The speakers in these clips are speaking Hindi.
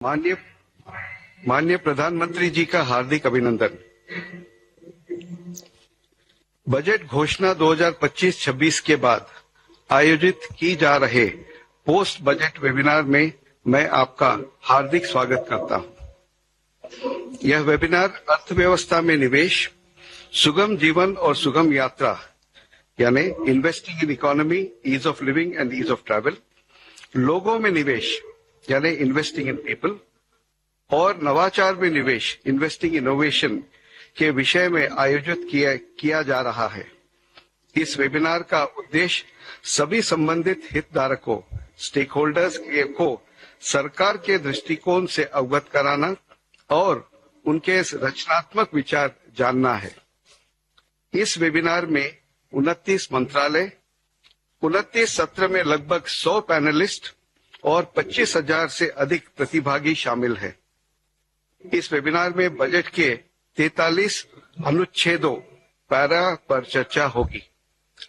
माननीय माननीय प्रधानमंत्री जी का हार्दिक अभिनंदन। बजट घोषणा 2025-26 के बाद आयोजित की जा रहे पोस्ट बजट वेबिनार में मैं आपका हार्दिक स्वागत करता हूं। यह वेबिनार अर्थव्यवस्था में निवेश, सुगम जीवन और सुगम यात्रा यानी investing in economy, ease of living and ease of travel, लोगों में निवेश यानी इन्वेस्टिंग इन पीपल और नवाचार में निवेश इन्वेस्टिंग इनोवेशन के विषय में आयोजित किया जा रहा है। इस वेबिनार का उद्देश्य सभी संबंधित हितधारकों स्टेक होल्डर्स को सरकार के दृष्टिकोण से अवगत कराना और उनके रचनात्मक विचार जानना है। इस वेबिनार में 29 मंत्रालय, 29 सत्र में लगभग 100 पैनलिस्ट और 25,000 से अधिक प्रतिभागी शामिल हैं। इस वेबिनार में बजट के 43 अनुच्छेदों पैरा पर चर्चा होगी।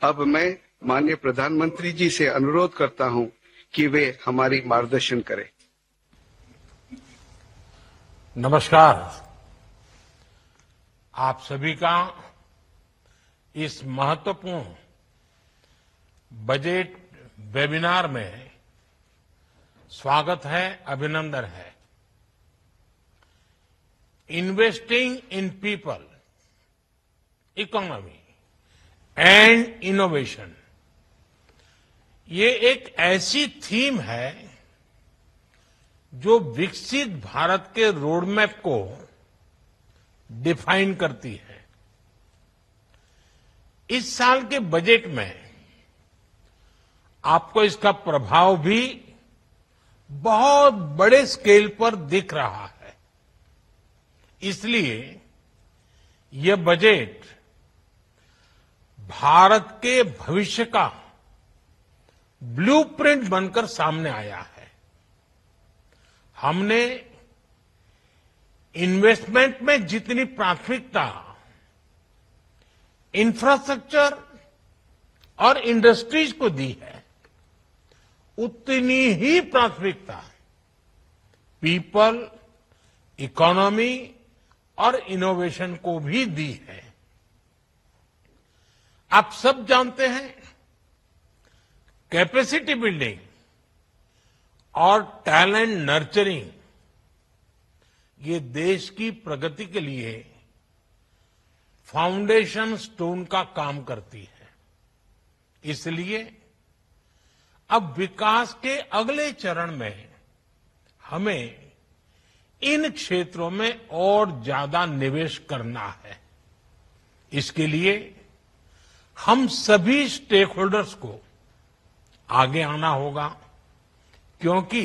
अब मैं माननीय प्रधानमंत्री जी से अनुरोध करता हूं कि वे हमारी मार्गदर्शन करें। नमस्कार। आप सभी का इस महत्वपूर्ण बजट वेबिनार में स्वागत है, अभिनंदन है। Investing in people, economy and innovation, ये एक ऐसी थीम है जो विकसित भारत के रोडमैप को डिफाइन करती है। इस साल के बजट में आपको इसका प्रभाव भी बहुत बड़े स्केल पर दिख रहा है। इसलिए यह बजट भारत के भविष्य का ब्लूप्रिंट बनकर सामने आया है। हमने इन्वेस्टमेंट में जितनी प्राथमिकता इंफ्रास्ट्रक्चर और इंडस्ट्रीज को दी है, उतनी ही प्राथमिकता पीपल, इकोनॉमी और इनोवेशन को भी दी है। आप सब जानते हैं, कैपेसिटी बिल्डिंग और टैलेंट नर्चरिंग ये देश की प्रगति के लिए फाउंडेशन स्टोन का काम करती है। इसलिए अब विकास के अगले चरण में हमें इन क्षेत्रों में और ज्यादा निवेश करना है। इसके लिए हम सभी स्टेक होल्डर्स को आगे आना होगा, क्योंकि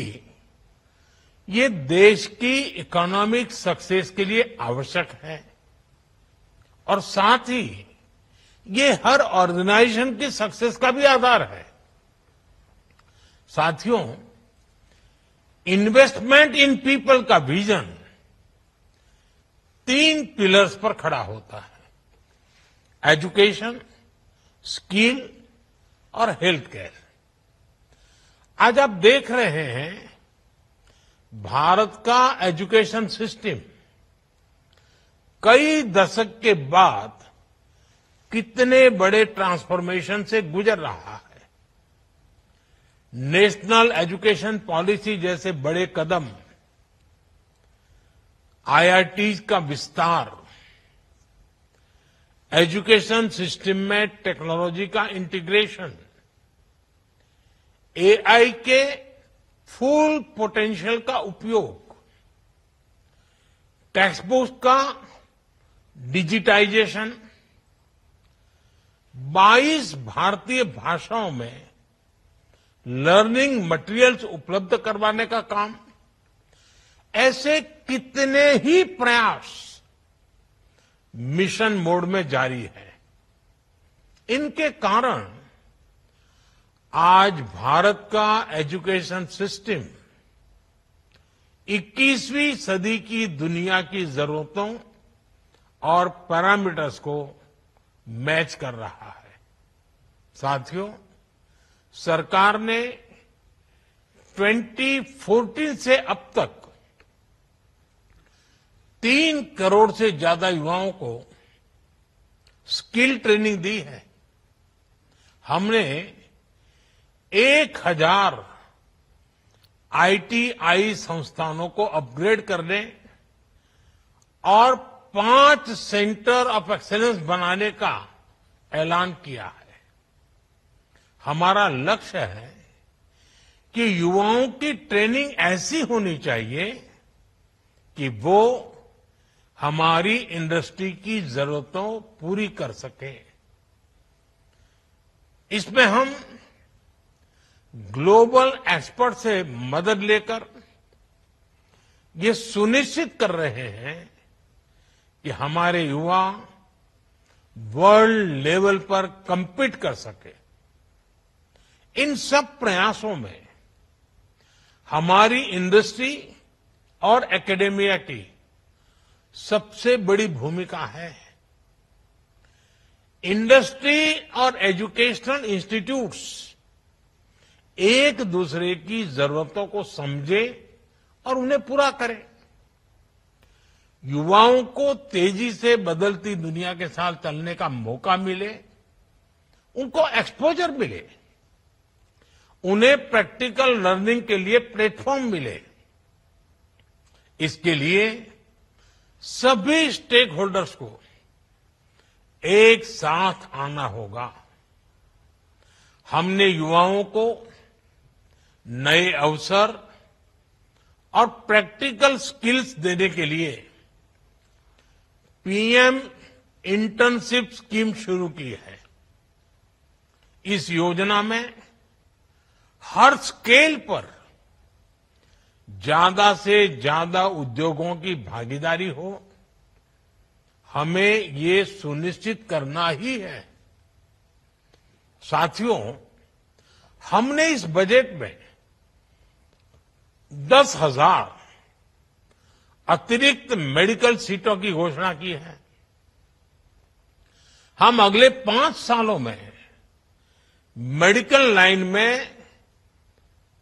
ये देश की इकोनॉमिक सक्सेस के लिए आवश्यक है और साथ ही ये हर ऑर्गेनाइजेशन की सक्सेस का भी आधार है। साथियों, इन्वेस्टमेंट इन पीपल का विजन 3 पिलर्स पर खड़ा होता है: एजुकेशन, स्किल और हेल्थ केयर। आज आप देख रहे हैं, भारत का एजुकेशन सिस्टम कई दशक के बाद कितने बड़े ट्रांसफॉर्मेशन से गुजर रहा है। नेशनल एजुकेशन पॉलिसी जैसे बड़े कदम, आईआईटीज का विस्तार, एजुकेशन सिस्टम में टेक्नोलॉजी का इंटीग्रेशन, एआई के फुल पोटेंशियल का उपयोग, टेक्स्ट बुक का डिजिटाइजेशन, 22 भारतीय भाषाओं में लर्निंग मटेरियल्स उपलब्ध करवाने का काम, ऐसे कितने ही प्रयास मिशन मोड में जारी है। इनके कारण आज भारत का एजुकेशन सिस्टम 21वीं सदी की दुनिया की जरूरतों और पैरामीटर्स को मैच कर रहा है। साथियों, सरकार ने 2014 से अब तक करोड़ से ज्यादा युवाओं को स्किल ट्रेनिंग दी है। हमने 1000 आईटीआई संस्थानों को अपग्रेड करने और 5 सेंटर ऑफ एक्सीलेंस बनाने का ऐलान किया है। हमारा लक्ष्य है कि युवाओं की ट्रेनिंग ऐसी होनी चाहिए कि वो हमारी इंडस्ट्री की जरूरतों पूरी कर सके। इसमें हम ग्लोबल एक्सपर्ट से मदद लेकर ये सुनिश्चित कर रहे हैं कि हमारे युवा वर्ल्ड लेवल पर कम्पीट कर सके। इन सब प्रयासों में हमारी इंडस्ट्री और एकेडेमिया की सबसे बड़ी भूमिका है। इंडस्ट्री और एजुकेशनल इंस्टीट्यूट्स एक दूसरे की जरूरतों को समझे और उन्हें पूरा करें। युवाओं को तेजी से बदलती दुनिया के साथ चलने का मौका मिले, उनको एक्सपोजर मिले, उन्हें प्रैक्टिकल लर्निंग के लिए प्लेटफॉर्म मिले। इसके लिए सभी स्टेक होल्डर्स को एक साथ आना होगा। हमने युवाओं को नए अवसर और प्रैक्टिकल स्किल्स देने के लिए पीएम इंटर्नशिप स्कीम शुरू की है। इस योजना में हर स्केल पर ज्यादा से ज्यादा उद्योगों की भागीदारी हो, हमें ये सुनिश्चित करना ही है। साथियों, हमने इस बजट में 10,000 अतिरिक्त मेडिकल सीटों की घोषणा की है। हम अगले 5 सालों में मेडिकल लाइन में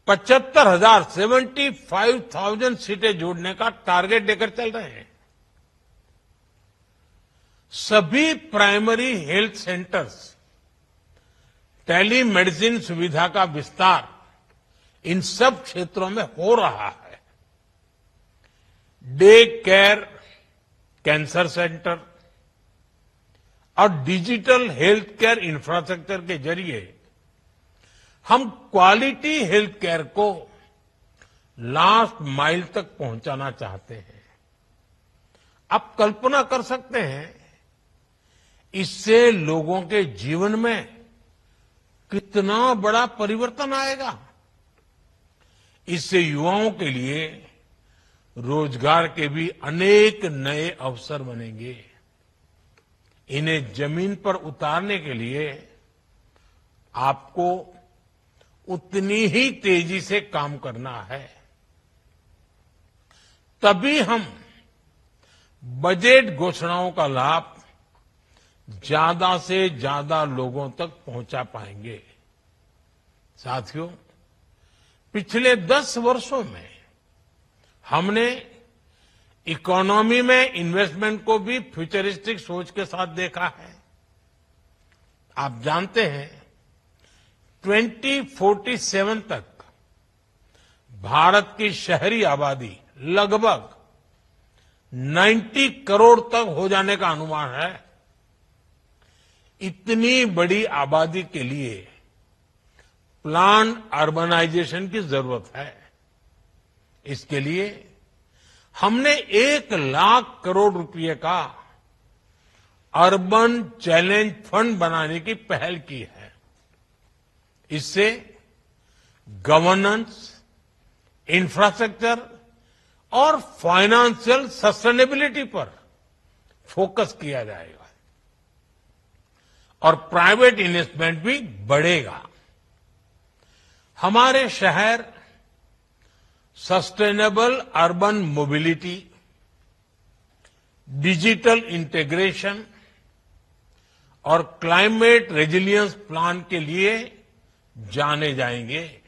75,000 सीटें जोड़ने का टारगेट लेकर चल रहे हैं। सभी प्राइमरी हेल्थ सेंटर्स, टेलीमेडिसिन सुविधा का विस्तार इन सब क्षेत्रों में हो रहा है। डे केयर, कैंसर सेंटर और डिजिटल हेल्थ केयर इंफ्रास्ट्रक्चर के जरिए हम क्वालिटी हेल्थ केयर को लास्ट माइल तक पहुंचाना चाहते हैं। आप कल्पना कर सकते हैं, इससे लोगों के जीवन में कितना बड़ा परिवर्तन आएगा। इससे युवाओं के लिए रोजगार के भी अनेक नए अवसर बनेंगे। इन्हें जमीन पर उतारने के लिए आपको उतनी ही तेजी से काम करना है। तभी हम बजट घोषणाओं का लाभ ज्यादा से ज्यादा लोगों तक पहुंचा पाएंगे। साथियों, पिछले 10 वर्षों में हमने इकोनॉमी में इन्वेस्टमेंट को भी फ्यूचरिस्टिक सोच के साथ देखा है। आप जानते हैं, 2047 तक भारत की शहरी आबादी लगभग 90 करोड़ तक हो जाने का अनुमान है। इतनी बड़ी आबादी के लिए प्लान अर्बनाइजेशन की जरूरत है। इसके लिए हमने 1 लाख करोड़ रुपए का अर्बन चैलेंज फंड बनाने की पहल की है। इससे गवर्नेंस, इंफ्रास्ट्रक्चर और फाइनेंशियल सस्टेनेबिलिटी पर फोकस किया जाएगा और प्राइवेट इन्वेस्टमेंट भी बढ़ेगा। हमारे शहर sustainable urban mobility, digital integration और क्लाइमेट रेजिलियंस प्लान के लिए जाने जाएंगे।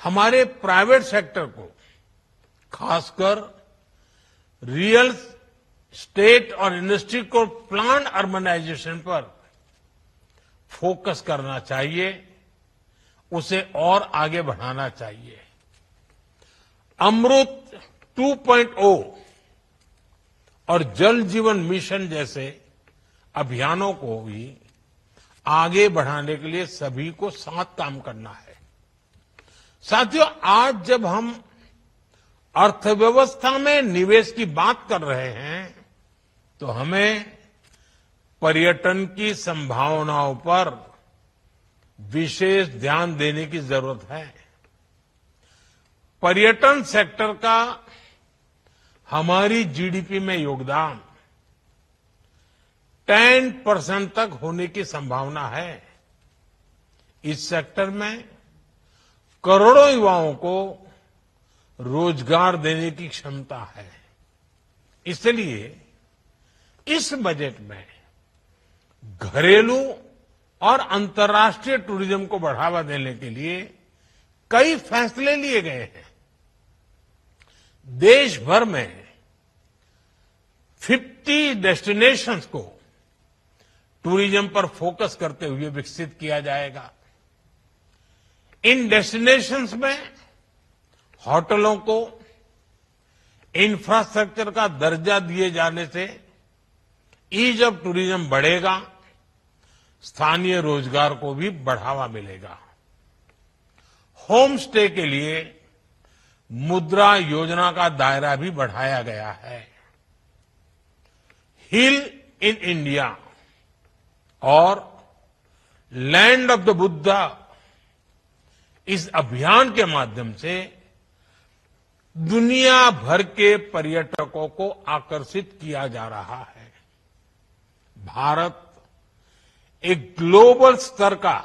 हमारे प्राइवेट सेक्टर को, खासकर रियल स्टेट और इंडस्ट्री को प्लान अर्बनाइजेशन पर फोकस करना चाहिए, उसे और आगे बढ़ाना चाहिए। अमृत 2.0 और जल जीवन मिशन जैसे अभियानों को भी आगे बढ़ाने के लिए सभी को साथ काम करना है। साथियों, आज जब हम अर्थव्यवस्था में निवेश की बात कर रहे हैं, तो हमें पर्यटन की संभावनाओं पर विशेष ध्यान देने की जरूरत है। पर्यटन सेक्टर का हमारी जीडीपी में योगदान 10% तक होने की संभावना है। इस सेक्टर में करोड़ों युवाओं को रोजगार देने की क्षमता है। इसलिए इस बजट में घरेलू और अंतर्राष्ट्रीय टूरिज्म को बढ़ावा देने के लिए कई फैसले लिए गए हैं। देश भर में 50 डेस्टिनेशंस को टूरिज्म पर फोकस करते हुए विकसित किया जाएगा। इन डेस्टिनेशंस में होटलों को इंफ्रास्ट्रक्चर का दर्जा दिए जाने से ईज ऑफ टूरिज्म बढ़ेगा, स्थानीय रोजगार को भी बढ़ावा मिलेगा। होम स्टे के लिए मुद्रा योजना का दायरा भी बढ़ाया गया है। हिल इन इंडिया और लैंड ऑफ द बुद्धा, इस अभियान के माध्यम से दुनिया भर के पर्यटकों को आकर्षित किया जा रहा है। भारत एक ग्लोबल स्तर का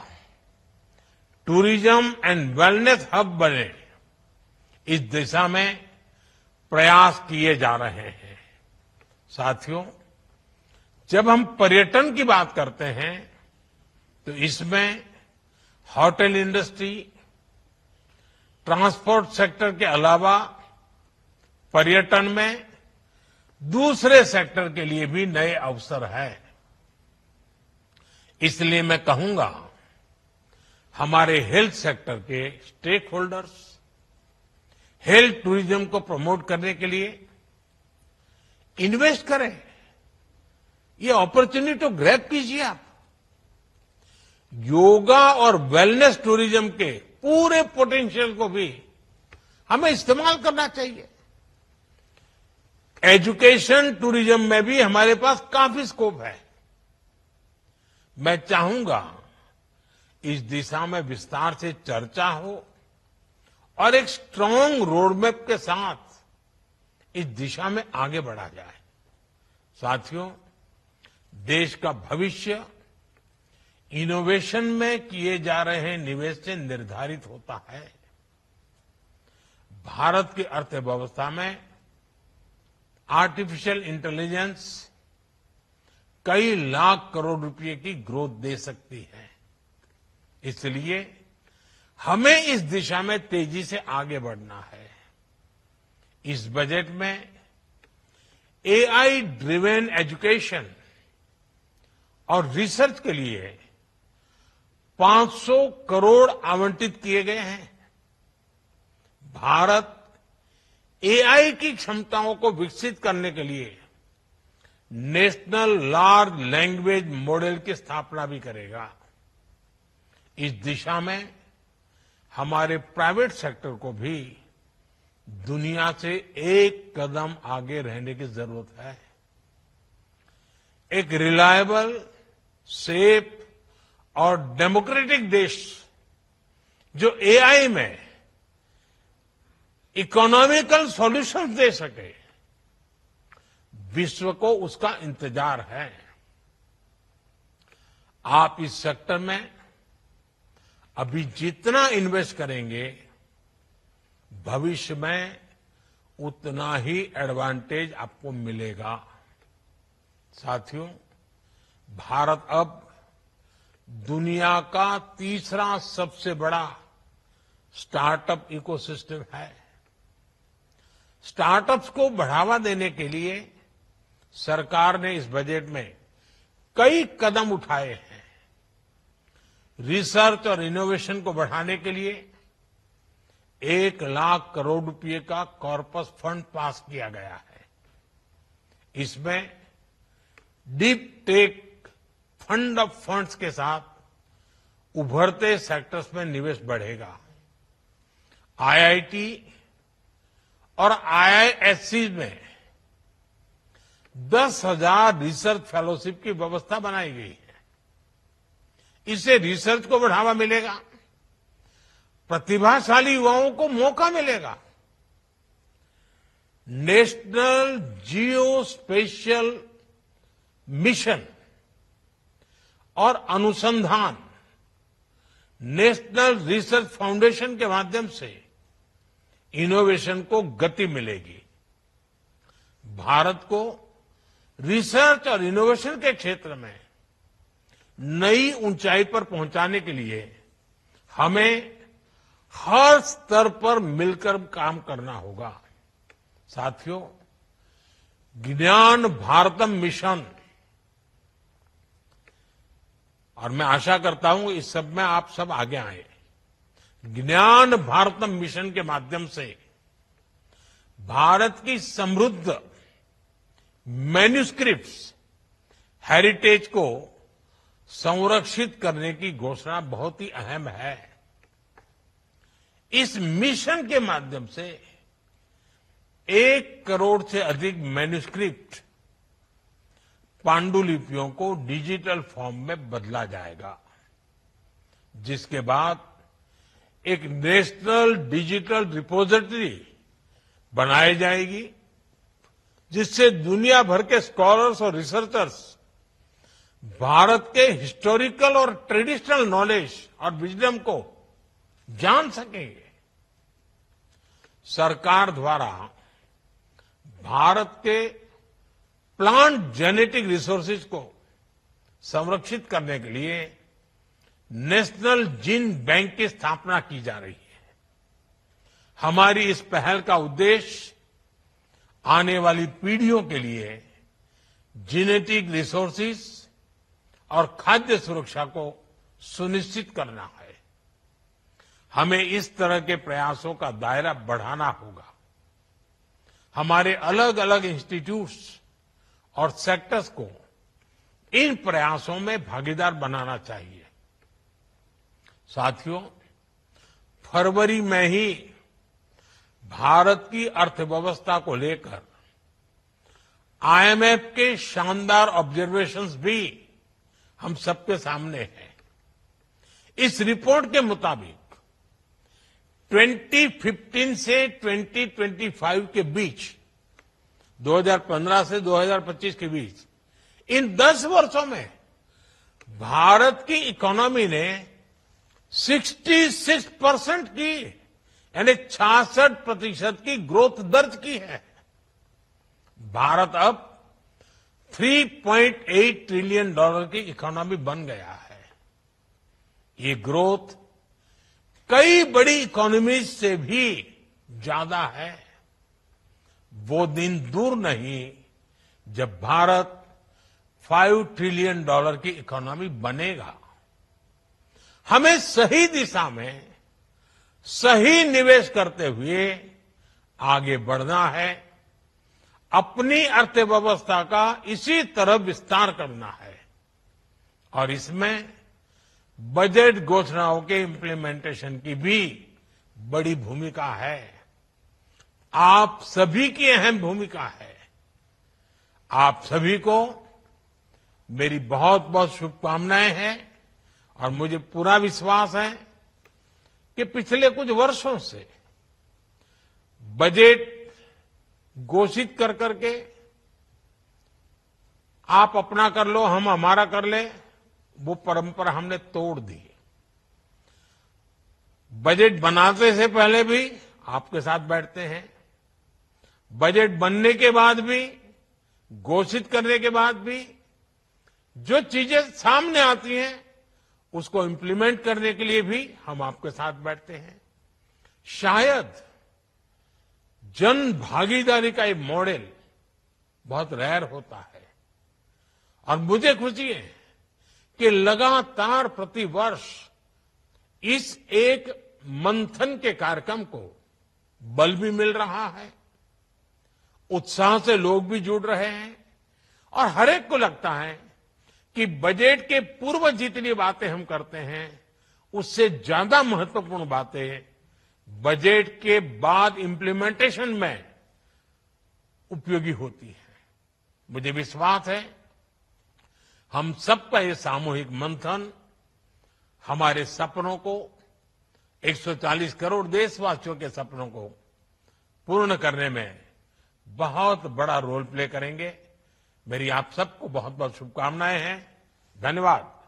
टूरिज्म एंड वेलनेस हब बने, इस दिशा में प्रयास किए जा रहे हैं। साथियों, जब हम पर्यटन की बात करते हैं तो इसमें होटल इंडस्ट्री, ट्रांसपोर्ट सेक्टर के अलावा पर्यटन में दूसरे सेक्टर के लिए भी नए अवसर हैं। इसलिए मैं कहूंगा, हमारे हेल्थ सेक्टर के स्टेक होल्डर्स हेल्थ टूरिज्म को प्रमोट करने के लिए इन्वेस्ट करें। ये अपॉर्चुनिटी तो ग्रैब कीजिए आप। योगा और वेलनेस टूरिज्म के पूरे पोटेंशियल को भी हमें इस्तेमाल करना चाहिए। एजुकेशन टूरिज्म में भी हमारे पास काफी स्कोप है। मैं चाहूंगा इस दिशा में विस्तार से चर्चा हो और एक स्ट्रांग रोडमैप के साथ इस दिशा में आगे बढ़ा जाए। साथियों, देश का भविष्य इनोवेशन में किए जा रहे निवेश से निर्धारित होता है। भारत की अर्थव्यवस्था में आर्टिफिशियल इंटेलिजेंस कई लाख करोड़ रुपए की ग्रोथ दे सकती है। इसलिए हमें इस दिशा में तेजी से आगे बढ़ना है। इस बजट में एआई ड्रिवेन एजुकेशन और रिसर्च के लिए 500 करोड़ आवंटित किए गए हैं। भारत एआई की क्षमताओं को विकसित करने के लिए नेशनल लार्ज लैंग्वेज मॉडल की स्थापना भी करेगा। इस दिशा में हमारे प्राइवेट सेक्टर को भी दुनिया से एक कदम आगे रहने की जरूरत है। एक रिलायबल, सेफ और डेमोक्रेटिक देश जो एआई में इकोनॉमिकल सॉल्यूशन दे सके, विश्व को उसका इंतजार है। आप इस सेक्टर में अभी जितना इन्वेस्ट करेंगे, भविष्य में उतना ही एडवांटेज आपको मिलेगा। साथियों, भारत अब दुनिया का तीसरा सबसे बड़ा स्टार्टअप इकोसिस्टम है। स्टार्टअप्स को बढ़ावा देने के लिए सरकार ने इस बजट में कई कदम उठाए हैं। रिसर्च और इनोवेशन को बढ़ाने के लिए 1,00,000 करोड़ रुपए का कॉर्पस फंड पास किया गया है। इसमें deep tech fund of funds के साथ उभरते सेक्टर्स में निवेश बढ़ेगा। आईआईटी और आईआईएससी में 10,000 रिसर्च फेलोशिप की व्यवस्था बनाई गई है। इससे रिसर्च को बढ़ावा मिलेगा, प्रतिभाशाली युवाओं को मौका मिलेगा। नेशनल जियो स्पेशियल मिशन और अनुसंधान नेशनल रिसर्च फाउंडेशन के माध्यम से इनोवेशन को गति मिलेगी। भारत को रिसर्च और इनोवेशन के क्षेत्र में नई ऊंचाई पर पहुंचाने के लिए हमें हर स्तर पर मिलकर काम करना होगा। साथियों, ज्ञान भारतम मिशन, और मैं आशा करता हूं इस सब में आप सब आगे आए। ज्ञान भारतम मिशन के माध्यम से भारत की समृद्ध मैन्यूस्क्रिप्ट्स हेरिटेज को संरक्षित करने की घोषणा बहुत ही अहम है। इस मिशन के माध्यम से 1 करोड़ से अधिक मैन्यूस्क्रिप्ट पांडुलिपियों को डिजिटल फॉर्म में बदला जाएगा, जिसके बाद एक नेशनल डिजिटल रिपोजिटरी बनाई जाएगी, जिससे दुनिया भर के स्कॉलर्स और रिसर्चर्स भारत के हिस्टोरिकल और ट्रेडिशनल नॉलेज और विजडम को जान सकेंगे। सरकार द्वारा भारत के प्लांट जेनेटिक रिसोर्सेज को संरक्षित करने के लिए नेशनल जीन बैंक की स्थापना की जा रही है। हमारी इस पहल का उद्देश्य आने वाली पीढ़ियों के लिए जेनेटिक रिसोर्सेज और खाद्य सुरक्षा को सुनिश्चित करना है। हमें इस तरह के प्रयासों का दायरा बढ़ाना होगा। हमारे अलग अलग इंस्टीट्यूट्स और सेक्टर्स को इन प्रयासों में भागीदार बनाना चाहिए। साथियों, फरवरी में ही भारत की अर्थव्यवस्था को लेकर आईएमएफ के शानदार ऑब्जर्वेशंस भी हम सबके सामने हैं। इस रिपोर्ट के मुताबिक 2015 से 2025 के बीच, 2015 से 2025 के बीच, इन 10 वर्षों में भारत की इकोनॉमी ने 66% की, यानी 66% की ग्रोथ दर्ज की है। भारत अब $3.8 ट्रिलियन की इकोनॉमी बन गया है। ये ग्रोथ कई बड़ी इकोनॉमीज से भी ज्यादा है। वो दिन दूर नहीं जब भारत $5 ट्रिलियन की इकोनॉमी बनेगा। हमें सही दिशा में सही निवेश करते हुए आगे बढ़ना है। अपनी अर्थव्यवस्था का इसी तरह विस्तार करना है और इसमें बजट घोषणाओं के इम्प्लीमेंटेशन की भी बड़ी भूमिका है। आप सभी की अहम भूमिका है। आप सभी को मेरी बहुत बहुत शुभकामनाएं हैं और मुझे पूरा विश्वास है कि पिछले कुछ वर्षों से बजट घोषित कर करके आप अपना कर लो, हम हमारा कर ले, वो परंपरा हमने तोड़ दी। बजट बनाते से पहले भी आपके साथ बैठते हैं, बजट बनने के बाद भी, घोषित करने के बाद भी जो चीजें सामने आती हैं उसको इम्प्लीमेंट करने के लिए भी हम आपके साथ बैठते हैं। शायद जन भागीदारी का ये मॉडल बहुत रेयर होता है और मुझे खुशी है कि लगातार प्रतिवर्ष इस एक मंथन के कार्यक्रम को बल भी मिल रहा है, उत्साह से लोग भी जुड़ रहे हैं और हर एक को लगता है कि बजट के पूर्व जितनी बातें हम करते हैं उससे ज्यादा महत्वपूर्ण बातें बजट के बाद इंप्लीमेंटेशन में उपयोगी होती है। मुझे विश्वास है हम सबका ये सामूहिक मंथन हमारे सपनों को 140 करोड़ देशवासियों के सपनों को पूर्ण करने में बहुत बड़ा रोल प्ले करेंगे। मेरी आप सबको बहुत बहुत शुभकामनाएं हैं। धन्यवाद।